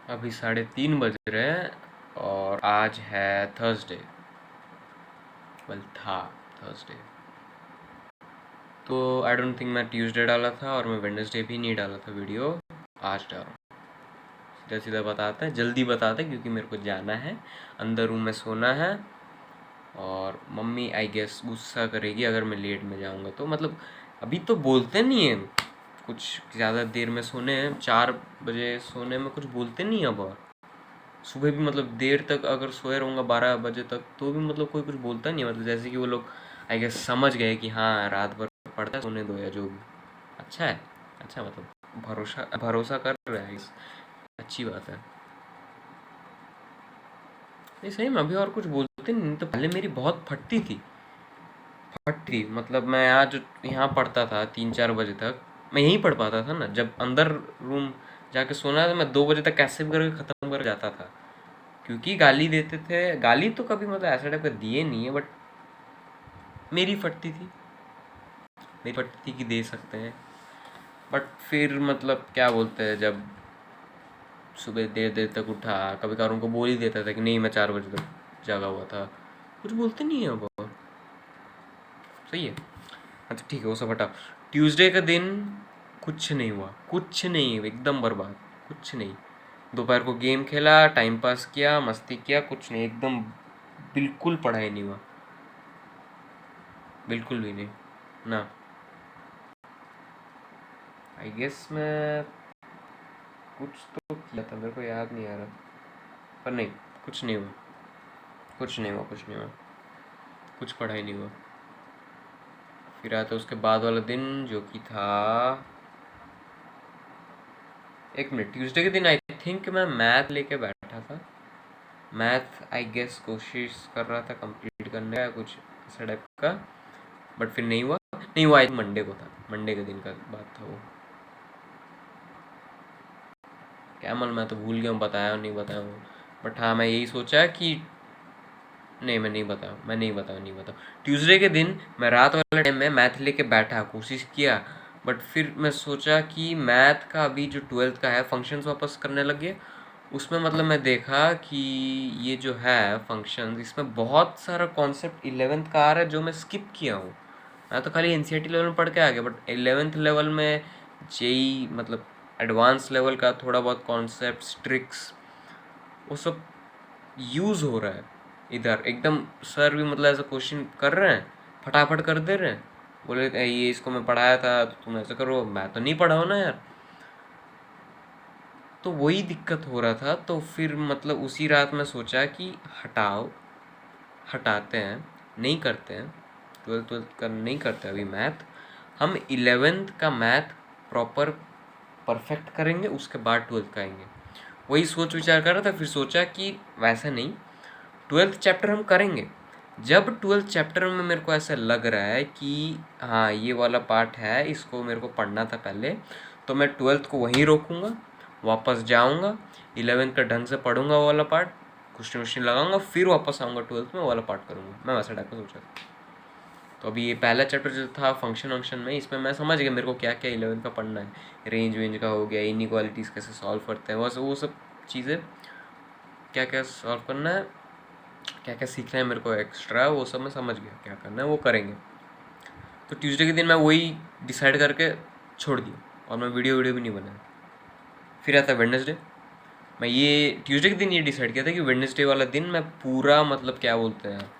अभी 3:30 बज रहे हैं और आज है थर्सडे। वेल था थर्सडे। तो आई डोंट थिंक मैं ट्यूसडे डाला था और मैं वेडनेसडे भी नहीं डाला था वीडियो। आज डाल रहा हूँ। सीधा सीधा बताते हैं, जल्दी बताते हैं क्योंकि मेरे को जाना है, अंदर रूम में सोना है। और मम्मी आई गेस गुस्सा करेगी अगर मैं लेट में जाऊँगा तो। मतलब अभी तो बोलते नहीं है कुछ, ज़्यादा देर में सोने हैं, 4 बजे सोने में कुछ बोलते नहीं अब। और सुबह भी मतलब देर तक अगर सोए रहूँगा 12 बजे तक तो भी मतलब कोई कुछ बोलता नहीं है। मतलब जैसे कि वो लोग आई गेस समझ गए कि हाँ रात भर पढ़ता है, सोने दो या जो भी। अच्छा है, अच्छा मतलब भरोसा भरोसा कर रहा है इस, अच्छी बात है। नहीं सही में अभी और कुछ बोलते नहीं, तो पहले मेरी बहुत फटती थी। फटती मतलब मैं आज यहाँ पढ़ता था 3-4 बजे तक, मैं यहीं पढ़ पाता था ना। जब अंदर रूम जाके सोना था मैं 2 बजे तक कैसे भी करके ख़त्म कर जाता था, क्योंकि गाली देते थे। गाली तो कभी मतलब ऐसा टाइप का दिए नहीं है, बट मेरी फटती थी, मेरी फटती थी कि दे सकते हैं। बट फिर मतलब क्या बोलते हैं, जब सुबह देर देर तक उठा, कभी कभार उनको बोल ही देता था कि नहीं मैं 4 बजे तक जागा हुआ था, कुछ बोलते नहीं है अब। सही है। अच्छा ठीक है, वो सब हटा। ट्यूसडे का दिन कुछ नहीं हुआ, कुछ नहीं, एकदम बर्बाद, कुछ नहीं। दोपहर को गेम खेला, टाइम पास किया, मस्ती किया, कुछ नहीं, एकदम बिल्कुल पढ़ाई नहीं हुआ, बिल्कुल भी नहीं ना। आई गेस मैं कुछ तो किया था, मेरे को याद नहीं आ रहा, पर नहीं, कुछ नहीं हुआ, कुछ नहीं हुआ, कुछ नहीं हुआ, कुछ पढ़ाई नहीं हुआ। फिर आता उसके बाद वाला दिन जो कि था, एक मिनट, ट्यूसडे के दिन आई थिंक मैं मैथ लेके बैठा था। मैथ आई गेस कोशिश कर रहा था कंप्लीट करने का, कुछ ऐसा टाइप का। बट फिर नहीं हुआ, नहीं हुआ, आई मंडे को था, मंडे के दिन का बात था वो। कैमल मैं तो भूल गया हूँ, बताया और नहीं बताया हूँ। बट हाँ मैं यही सोचा कि नहीं, मैं नहीं बताऊँ, मैं नहीं बताऊँ, नहीं बताऊँ। ट्यूसडे के दिन मैं रात वाले टाइम में मैथ लेके बैठा, कोशिश किया। बट फिर मैं सोचा कि मैथ का अभी जो 12th का है फंक्शंस वापस करने लगे, उसमें मतलब मैं देखा कि ये जो है फंक्शंस, इसमें बहुत सारा कॉन्सेप्ट 11th का आ रहा है जो मैं स्किप किया हूँ। मैं तो खाली एनसीईआरटी लेवल में पढ़ के आ गया, बट 11th लेवल में जेई मतलब एडवांस लेवल का थोड़ा बहुत कॉन्सेप्ट ट्रिक्स वो सब यूज़ हो रहा है इधर एकदम। सर भी मतलब ऐसा क्वेश्चन कर रहे हैं, फटाफट कर दे रहे हैं। बोले ये इसको मैं पढ़ाया था तो तुम ऐसा करो, मैं तो नहीं पढ़ा हूँ ना यार। तो वही दिक्कत हो रहा था। तो फिर मतलब उसी रात में सोचा कि हटाओ, हटाते हैं, नहीं करते हैं, 12th का नहीं करते अभी मैथ। हम 11th का मैथ प्रॉपर परफेक्ट करेंगे, उसके बाद 12th का आएंगे। वही सोच विचार कर रहा था, फिर सोचा कि वैसा नहीं, 12th चैप्टर हम करेंगे। जब 12th चैप्टर में मेरे को ऐसा लग रहा है कि हाँ ये वाला पार्ट है, इसको मेरे को पढ़ना था पहले, तो मैं 12th को वहीं रोकूंगा, वापस जाऊंगा, 11th का ढंग से पढ़ूंगा वो वाला पार्ट, क्वेश्चन वोश्चन लगाऊंगा, फिर वापस आऊँगा 12th में वो वाला पार्ट करूँगा। मैं वैसा टाइप का सोचा था। तो अभी ये पहला चैप्टर जो था फंक्शन वंक्शन में, इसमें मैं समझ गया मेरे को क्या क्या 11th का पढ़ना है। रेंज वेंज का हो गया, इनइक्वालिटीज़ कैसे सॉल्व करते हैं, वो सब चीज़ें क्या क्या सॉल्व करना है, क्या क्या सीखना है मेरे को एक्स्ट्रा, वो सब मैं समझ गया क्या करना है, वो करेंगे। तो ट्यूसडे के दिन मैं वही डिसाइड करके छोड़ दिया और मैं वीडियो वीडियो भी नहीं बनाया। फिर आता वेडनेसडे, मैं ये ट्यूसडे के दिन ये डिसाइड किया था कि वेडनेसडे वाला दिन मैं पूरा मतलब क्या बोलते हैं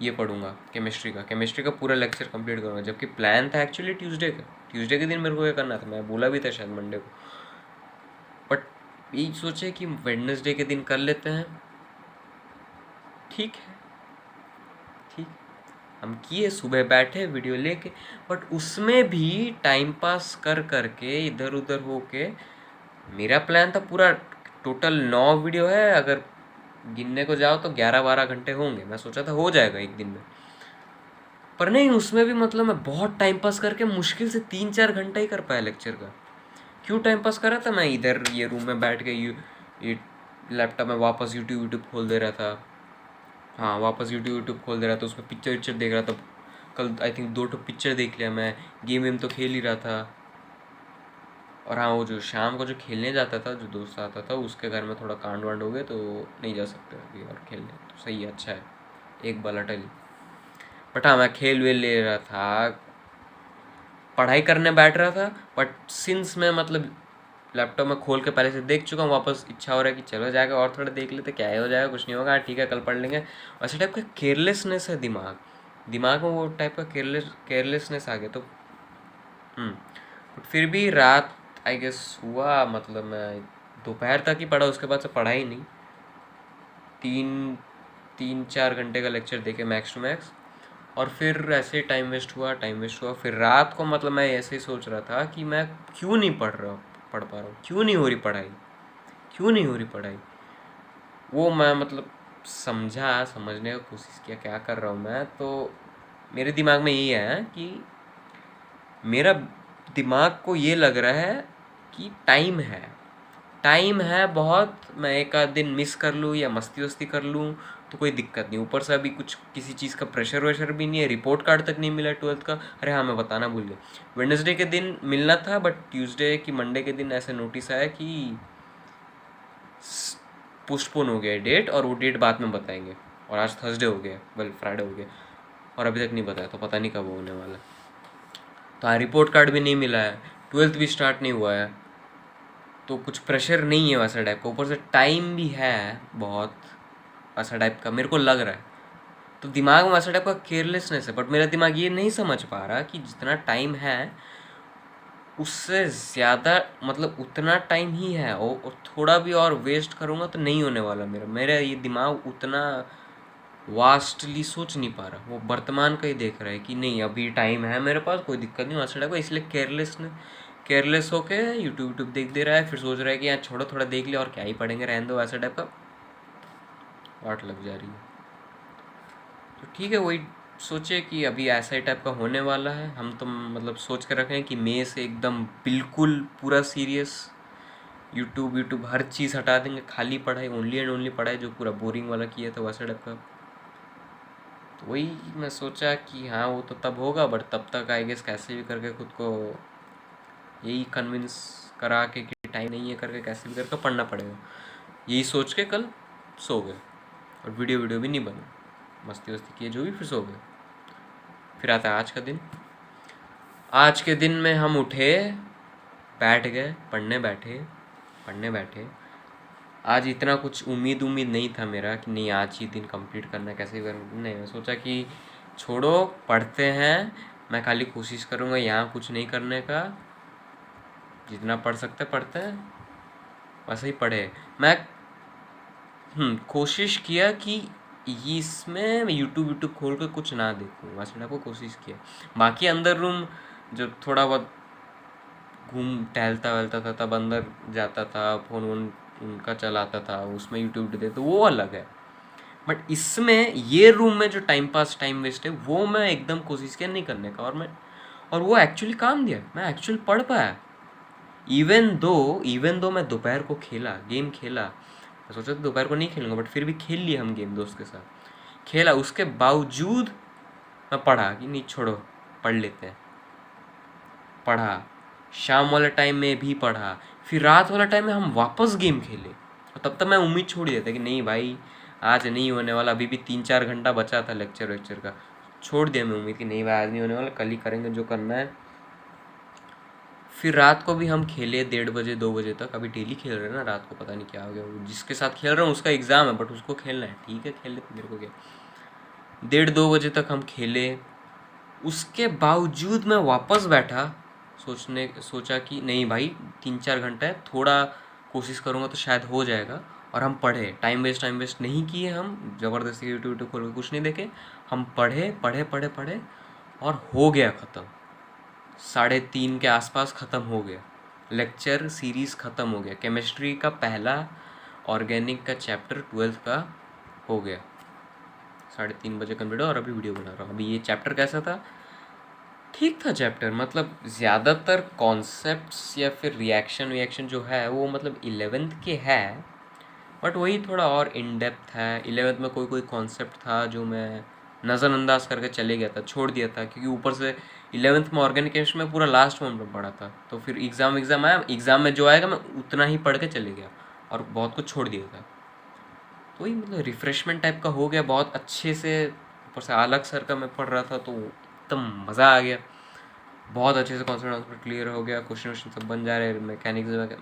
ये पढ़ूंगा, केमिस्ट्री का पूरा लेक्चर कंप्लीट करूँगा। जबकि प्लान था एक्चुअली ट्यूसडे का, ट्यूसडे के दिन मेरे को ये करना था, मैं बोला भी था शायद मंडे को। बट यही सोचे कि वेडनेसडे के दिन कर लेते हैं। ठीक है, ठीक, हम किए, सुबह बैठे वीडियो लेके। बट उसमें भी टाइम पास कर करके इधर उधर होके, मेरा प्लान था पूरा टोटल 9 वीडियो है, अगर गिनने को जाओ तो 11-12 घंटे होंगे। मैं सोचा था हो जाएगा एक दिन में, पर नहीं, उसमें भी मतलब मैं बहुत टाइम पास करके मुश्किल से 3-4 घंटा ही कर पाया लेक्चर का। क्यों टाइम पास कर रहा था मैं इधर ये रूम में बैठ के, ये लैपटॉप में वापस यूट्यूब यूट्यूब खोल दे रहा था। हाँ वापस यूट्यूब यूट्यूब खोल दे रहा था, उसमें पिक्चर विक्चर देख रहा था। कल आई थिंक 2 पिक्चर देख लिया मैं, गेम वेम तो खेल ही रहा था। और हाँ, वो जो शाम को जो खेलने जाता था, जो दोस्त आता था, उसके घर में थोड़ा कांड वांड हो गए तो नहीं जा सकते अभी और खेलने। तो सही है, अच्छा है, एक बल अटली। बट हाँ, मैं खेल वेल ले रहा था, पढ़ाई करने बैठ रहा था, बट सिंस मैं मतलब लैपटॉप में खोल के पहले से देख चुका हूँ, वापस इच्छा हो रहा है कि चलो जाकर और थोड़ा देख लेते, क्या ही हो जाएगा, कुछ नहीं होगा, ठीक है कल पढ़ लेंगे। वैसे टाइप का केयरलेसनेस है दिमाग में, वो टाइप का केयरलेसनेस आ गया। तो बट फिर भी रात आई गेस हुआ, मतलब मैं दोपहर तक ही पढ़ा, उसके बाद से पढ़ा ही नहीं। 3-4 घंटे का लेक्चर देखे मैक्स टू मैक्स, और फिर ऐसे ही टाइम वेस्ट हुआ। फिर रात को मतलब मैं ऐसे ही सोच रहा था कि मैं क्यों नहीं पढ़ पा रहा हूँ, क्यों नहीं हो रही पढ़ाई। वो मैं मतलब समझने का कोशिश किया, क्या कर रहा हूँ मैं। तो मेरे दिमाग में यही है कि मेरा दिमाग को ये लग रहा है कि टाइम है बहुत, मैं एक आध दिन मिस कर लूँ या मस्ती वस्ती कर लूँ तो कोई दिक्कत नहीं। ऊपर से अभी कुछ किसी चीज़ का प्रेशर वेशर भी नहीं है, रिपोर्ट कार्ड तक नहीं मिला 12th का। अरे हाँ, मैं बताना भूल गया, वेडनेसडे के दिन मिलना था, बट ट्यूसडे की मंडे के दिन ऐसे नोटिस आया कि पोस्टपोन हो गया है डेट, और वो डेट बाद में बताएंगे। और आज थर्सडे हो गया, वेल फ्राइडे हो गया, और अभी तक नहीं बताया, तो पता नहीं कब होने वाला। तो हाँ, रिपोर्ट कार्ड भी नहीं मिला है, 12th भी स्टार्ट नहीं हुआ है, तो कुछ प्रेशर नहीं है वैसा टाइप का। ऊपर से टाइम भी है बहुत वैसा टाइप का मेरे को लग रहा है। तो दिमाग में वैसा टाइप का केयरलेसनेस है, बट मेरा दिमाग ये नहीं समझ पा रहा कि जितना टाइम है उससे ज़्यादा, मतलब उतना टाइम ही है, और थोड़ा भी और वेस्ट करूँगा तो नहीं होने वाला। मेरा ये दिमाग उतना वास्टली सोच नहीं पा रहा, वो वर्तमान का ही देख रहा है कि नहीं अभी टाइम है मेरे पास, कोई दिक्कत नहीं वैसा टाइप का। इसलिए केयरलेस होके यूट्यूब देख दे रहा है, फिर सोच रहा है कि यार छोड़ो, थोड़ा देख लिया और क्या ही पढ़ेंगे, रहने दो, वैसा टाइप का वाट लग जा रही है। तो ठीक है, वही सोचे कि अभी ऐसा ही टाइप का होने वाला है। हम तो मतलब सोच कर रखे हैं कि मई से एकदम बिल्कुल पूरा सीरियस, यूट्यूब हर चीज़ हटा देंगे, खाली पढ़ाई, ओनली एंड ओनली पढ़ाई, जो पूरा बोरिंग वाला किया था वैसा टाइप का। तो वही मैं सोचा कि हाँ वो तो तब होगा, बट तब तक आई गेस कैसे भी करके खुद को यही कन्विंस करा के कि टाइम नहीं है करके कैसे भी करके पढ़ना पड़ेगा। यही सोच के कल सो गए, और वीडियो भी नहीं बनी, मस्ती वस्ती किए जो भी, फिर सो गए। फिर आता है आज के दिन में हम उठे, बैठ गए, पढ़ने बैठे। आज इतना कुछ उम्मीद नहीं था मेरा कि नहीं आज ही दिन कंप्लीट करना है, कैसे भी करना नहीं। मैं सोचा कि छोड़ो, पढ़ते हैं, मैं खाली कोशिश करूँगा यहाँ कुछ नहीं करने का, जितना पढ़ सकते पढ़ते हैं, वैसे ही पढ़े। मैं कोशिश किया कि इसमें यूट्यूब खोल के कुछ ना देखूँ, वैसे को कोशिश किया। बाकी अंदर रूम जब थोड़ा बहुत घूम टहलता वहलता था तब अंदर जाता था, फ़ोन वोन उनका चलाता था, उसमें यूट्यूब दे, तो वो अलग है। बट इसमें ये रूम में जो टाइम वेस्ट है वो मैं एकदम कोशिश किया नहीं करने का, और वो एक्चुअली काम दिया, मैं एक्चुअली पढ़ पाया। इवन दो मैं दोपहर को गेम खेला, मैं सोचा था दोपहर को नहीं खेलूंगा, बट फिर भी खेल लिया हम गेम दोस्त के साथ, खेला, उसके बावजूद मैं पढ़ा कि नहीं छोड़ो, पढ़ लेते हैं। पढ़ा, शाम वाले टाइम में भी पढ़ा, फिर रात वाला टाइम में हम वापस गेम खेले। और तब तक मैं उम्मीद छोड़ ही देता कि नहीं भाई आज नहीं होने वाला, अभी भी 3-4 घंटा बचा था लेक्चर वेक्चर का, छोड़ दिया मैं उम्मीद कि नहीं भाई आज नहीं होने वाला, कल ही करेंगे जो करना है। फिर रात को भी हम खेले 1:30 बजे 2 बजे तक, अभी डेली खेल रहे हैं ना रात को, पता नहीं क्या हो गया, वो जिसके साथ खेल रहा हूँ उसका एग्ज़ाम है, बट उसको खेलना है, ठीक है खेल लेते, मेरे को क्या। 1:30-2 बजे तक हम खेले, उसके बावजूद मैं वापस बैठा, सोचा कि नहीं भाई 3-4 घंटा है, थोड़ा कोशिश करूँगा तो शायद हो जाएगा। और हम पढ़े, टाइम वेस्ट नहीं किए, हम ज़बरदस्ती यूट्यूब खोल के कुछ नहीं देखे, हम पढ़े, और हो गया ख़त्म। 3:30 के आसपास ख़त्म हो गया, लेक्चर सीरीज़ ख़त्म हो गया, केमिस्ट्री का पहला ऑर्गेनिक का चैप्टर 12th का हो गया। 3:30 बजे कंप्लीट, और अभी वीडियो बना रहा हूँ। अभी ये चैप्टर कैसा था, ठीक था चैप्टर, मतलब ज़्यादातर कॉन्सेप्ट्स या फिर रिएक्शन जो है वो मतलब 11th के है, बट वही थोड़ा और इन डेप्थ है। 11th में कोई कॉन्सेप्ट था जो मैं नज़रअंदाज करके चले गया था, छोड़ दिया था, क्योंकि ऊपर से 11th में ऑर्गेनिक केमिस्ट्री में पूरा लास्ट मोमेंट में पढ़ा था। तो फिर एग्ज़ाम आया, एग्ज़ाम में जो आएगा मैं उतना ही पढ़ के चले गया और बहुत कुछ छोड़ दिया था। तो वही मतलब रिफ़्रेशमेंट टाइप का हो गया बहुत अच्छे से। ऊपर से अलग सर का मैं पढ़ रहा था तो एकदम मज़ा आ गया, बहुत अच्छे से कॉन्सेप्ट क्लियर हो गया, क्वेश्चन सब बन जा रहे हैं,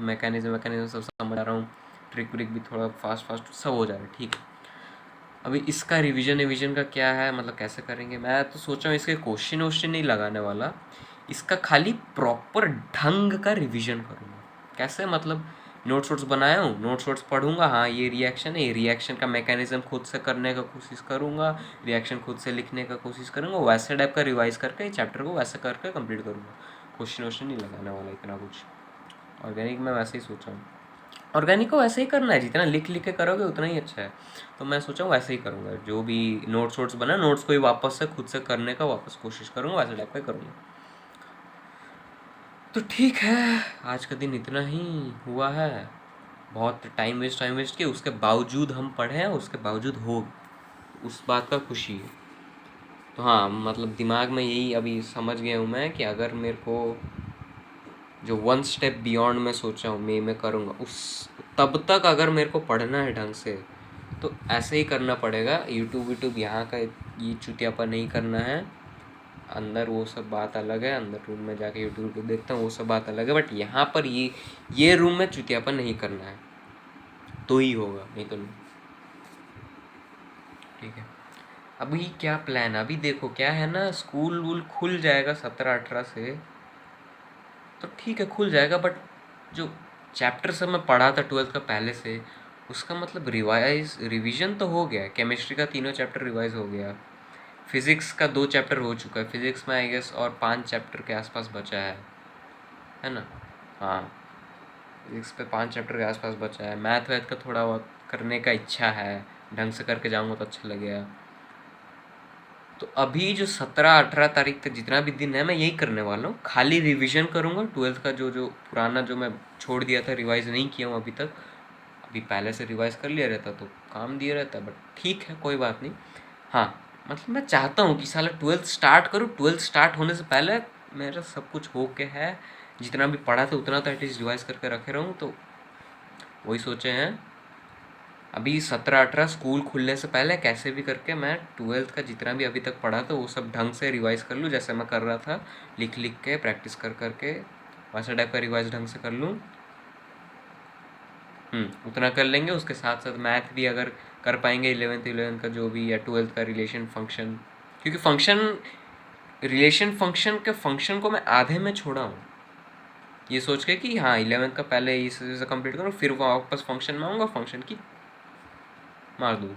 मैकेनिज्म सब समझ आ रहा हूँ, ट्रिक व्रिक भी थोड़ा फास्ट सब हो जा रहा है। ठीक है, अभी इसका रिवीजन का क्या है, मतलब कैसे करेंगे। मैं तो सोच रहा हूँ इसके क्वेश्चन वोश्चन नहीं लगाने वाला, इसका खाली प्रॉपर ढंग का रिवीजन करूँगा। कैसे, मतलब नोट्स वोट्स बनाया हूँ, नोट्स वोट्स पढ़ूंगा, हाँ ये रिएक्शन है, ये रिएक्शन का मैकेनिज्म खुद से करने का कोशिश करूँगा, रिएक्शन खुद से लिखने का कोशिश करूँगा, वैसे टाइप का रिवाइज करके चैप्टर को वैसे करके कंप्लीट करूँगा। क्वेश्चन वोश्चन नहीं लगाने वाला इतना कुछ। ऑर्गेनिक में वैसे ही सोचा हूँ, ऑर्गेनिक को वैसे ही करना है, जितना लिख लिख के करोगे उतना ही अच्छा है। तो मैं सोचा हूँ वैसे ही करूँगा, जो भी नोट्स वोट्स बना नोट्स को ही वापस से खुद से करने का वापस कोशिश करूँगा, वैसे टाइप का करूँगा। तो ठीक है, आज का दिन इतना ही हुआ है, बहुत टाइम वेस्ट किया, उसके बावजूद हम पढ़े हैं, उसके बावजूद हो, उस बात का खुशी है। तो हाँ, मतलब दिमाग में यही अभी समझ गया हूँ मैं कि अगर मेरे को जो 1 स्टेप बियॉन्ड मैं सोचा हूँ मैं करूँगा, उस तब तक अगर मेरे को पढ़ना है ढंग से तो ऐसे ही करना पड़ेगा। यूट्यूब यहाँ का ये चुतियापन नहीं करना है, अंदर वो सब बात अलग है, अंदर रूम में जाके यूट्यूब देखता हूँ वो सब बात अलग है, बट यहाँ पर ये रूम में चुतियापन नहीं करना है, तो ही होगा, नहीं तो नहीं। ठीक है, अभी क्या प्लान है, अभी देखो क्या है ना, स्कूल वूल खुल जाएगा 17-18 से, तो ठीक है खुल जाएगा, बट जो चैप्टर सब मैं पढ़ा था 12th का पहले से, उसका मतलब रिवीजन तो हो गया, केमिस्ट्री का 3 चैप्टर रिवाइज हो गया, फिज़िक्स का 2 चैप्टर हो चुका है, फिज़िक्स में आई गेस और 5 चैप्टर के आसपास बचा है ना। हाँ, फिज़िक्स पे 5 चैप्टर के आसपास बचा है, मैथ वैथ का थोड़ा बहुत करने का इच्छा है, ढंग से करके जाऊँगा तो अच्छा लगेगा। तो अभी जो 17-18 तारीख तक जितना भी दिन है मैं यही करने वाला हूँ, खाली रिवीजन करूँगा 12th का, जो पुराना जो मैं छोड़ दिया था रिवाइज़ नहीं किया हूँ अभी तक, अभी पहले से रिवाइज़ कर लिया रहता तो काम दिया रहता, बट ठीक है कोई बात नहीं। हाँ, मतलब मैं चाहता हूँ कि साला 12th स्टार्ट करूँ, 12th स्टार्ट होने से पहले मेरा सब कुछ हो के है, जितना भी पढ़ा था उतना तो एटलीस्ट रिवाइज़ करके रखे रहूँ। तो वही सोचे हैं अभी 17-18 स्कूल खुलने से पहले कैसे भी करके मैं 12th का जितना भी अभी तक पढ़ा था वो सब ढंग से रिवाइज़ कर लूँ, जैसे मैं कर रहा था, लिख लिख के प्रैक्टिस कर करके वैसा टाइप का रिवाइज ढंग से कर लूँ। उतना कर लेंगे, उसके साथ साथ मैथ भी अगर कर पाएंगे 11th का जो भी, या 12th का रिलेशन फंक्शन, क्योंकि फंक्शन को मैं आधे में छोड़ा हूँ, ये सोच के कि हाँ 11th का पहले इसे कंप्लीट करूँ, फिर वापस फंक्शन में आऊँगा, फंक्शन की मार दूँ।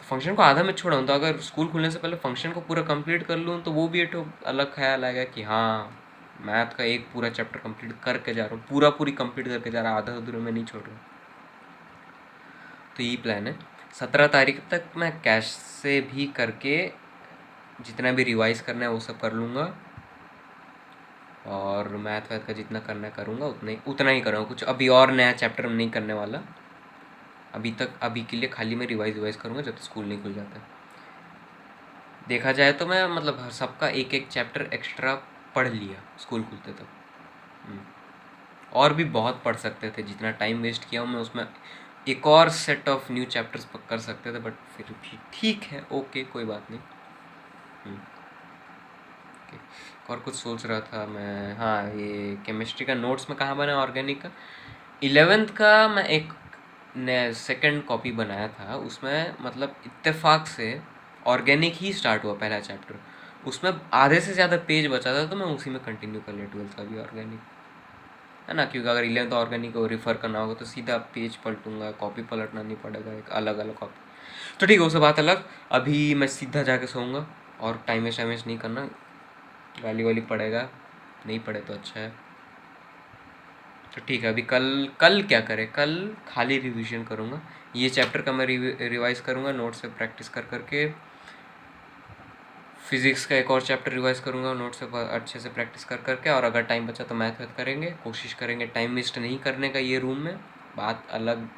फंक्शन को आधा में छोड़ा हूँ, तो अगर स्कूल खुलने से पहले फंक्शन को पूरा कंप्लीट कर लूँ तो वो भी एक अलग ख्याल आएगा कि हाँ मैथ का एक पूरा चैप्टर कंप्लीट करके जा रहा हूँ, पूरी कंप्लीट करके जा रहा हूँ, आधा अधूरे में नहीं छोड़ रहा हूँ। तो यही प्लान है, 17 तारीख तक मैं कैसे भी करके जितना भी रिवाइज़ करना है वो सब कर लूँगा, और मैथ वैथ का जितना करना है करूँगा, उतना ही करूँगा, कुछ अभी और नया चैप्टर नहीं करने वाला अभी के लिए, खाली मैं रिवाइज़ करूँगा जब तक स्कूल नहीं खुल जाता है। देखा जाए तो मैं मतलब सबका एक एक चैप्टर एक्स्ट्रा पढ़ लिया स्कूल खुलते तक, और भी बहुत पढ़ सकते थे, जितना टाइम वेस्ट किया हूँ मैं उसमें एक और सेट ऑफ न्यू चैप्टर्स कर सकते थे, बट फिर भी ठीक है, ओके कोई बात नहीं। ओके, और कुछ सोच रहा था मैं, हाँ ये केमिस्ट्री का नोट्स में कहाँ बना, ऑर्गेनिक का 11th का मैं एक सेकंड कॉपी बनाया था, उसमें मतलब इत्तेफाक से ऑर्गेनिक ही स्टार्ट हुआ पहला चैप्टर, उसमें आधे से ज़्यादा पेज बचा था, तो मैं उसी में कंटिन्यू कर लिया 12th का भी ऑर्गेनिक, है ना, क्योंकि अगर 11th ऑर्गेनिक को रेफ़र करना होगा तो सीधा पेज पलटूंगा, कॉपी पलटना नहीं पड़ेगा, एक अलग अलग कॉपी। तो ठीक है, वो सब बात अलग, अभी मैं सीधा जाके सोऊंगा, और टाइम वेस्ट नहीं करना, गाली वाली पड़ेगा, नहीं पड़े तो अच्छा है। तो ठीक है, अभी कल क्या करें, कल खाली रिवीजन करूँगा, ये चैप्टर का मैं रिवाइज़ करूँगा नोट से प्रैक्टिस कर करके, फिज़िक्स का एक और चैप्टर रिवाइज़ करूँगा नोट से अच्छे से प्रैक्टिस कर करके, और अगर टाइम बचा तो मैथ वैथ करेंगे, कोशिश करेंगे टाइम वेस्ट नहीं करने का ये रूम में, बात अलग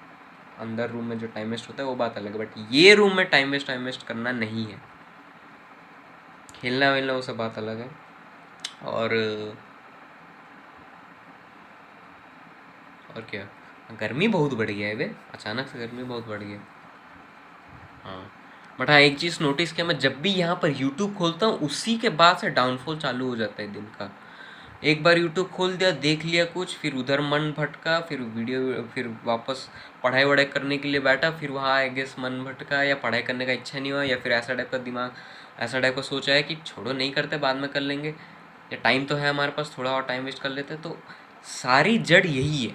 अंदर रूम में जो टाइम वेस्ट होता है वो बात अलग है, बट ये रूम में टाइम वेस्ट करना नहीं है। खेलना वेलना वो सब बात अलग है। और क्या, गर्मी बहुत बढ़ गया है बे, अचानक से गर्मी बहुत बढ़ गई है। हाँ, बट हाँ एक चीज़ नोटिस किया मैं, जब भी यहाँ पर यूट्यूब खोलता हूँ उसी के बाद से डाउनफॉल चालू हो जाता है दिन का। एक बार यूट्यूब खोल दिया, देख लिया कुछ, फिर उधर मन भटका, फिर वीडियो, फिर वापस पढ़ाई वढ़ाई करने के लिए बैठा, फिर वहाँ आई गेस मन भटका, या पढ़ाई करने का इच्छा नहीं हुआ, या फिर ऐसा टाइप का दिमाग, ऐसा टाइप का सोचा है कि छोड़ो नहीं करते, बाद में कर लेंगे, या टाइम तो है हमारे पास, थोड़ा और टाइम वेस्ट कर लेते। तो सारी जड़ यही है।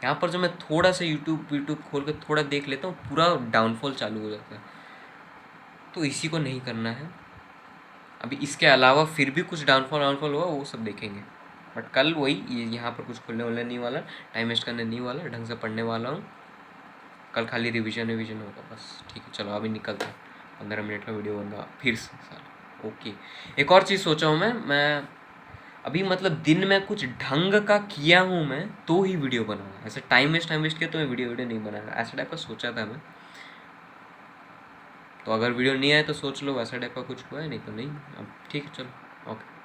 यहाँ पर जो मैं थोड़ा सा यूट्यूब यूट्यूब खोल के थोड़ा देख लेता हूँ, पूरा डाउनफॉल चालू हो जाता है। तो इसी को नहीं करना है। अभी इसके अलावा फिर भी कुछ डाउनफॉल वाउनफॉल हुआ वो सब देखेंगे, बट कल वही यहाँ पर कुछ खुलने वाला नहीं वाला, टाइम वेस्ट करने नहीं वाला, ढंग से पढ़ने वाला हूँ। कल खाली रिवीजन होगा बस। ठीक है चलो अभी निकलता है, 15 मिनट का वीडियो बन रहा फिर से साल। ओके, एक और चीज़ सोचा हूँ मैं अभी मतलब दिन में कुछ ढंग का किया हूँ मैं तो ही वीडियो बनाऊँगा, ऐसे टाइम वेस्ट किया तो मैं वीडियो नहीं बनाऊँगा, ऐसा टाइप का सोचा था मैं। तो अगर वीडियो नहीं आया तो सोच लो वैसा टाइप का कुछ हुआ है, नहीं तो नहीं। अब ठीक है चलो ओके।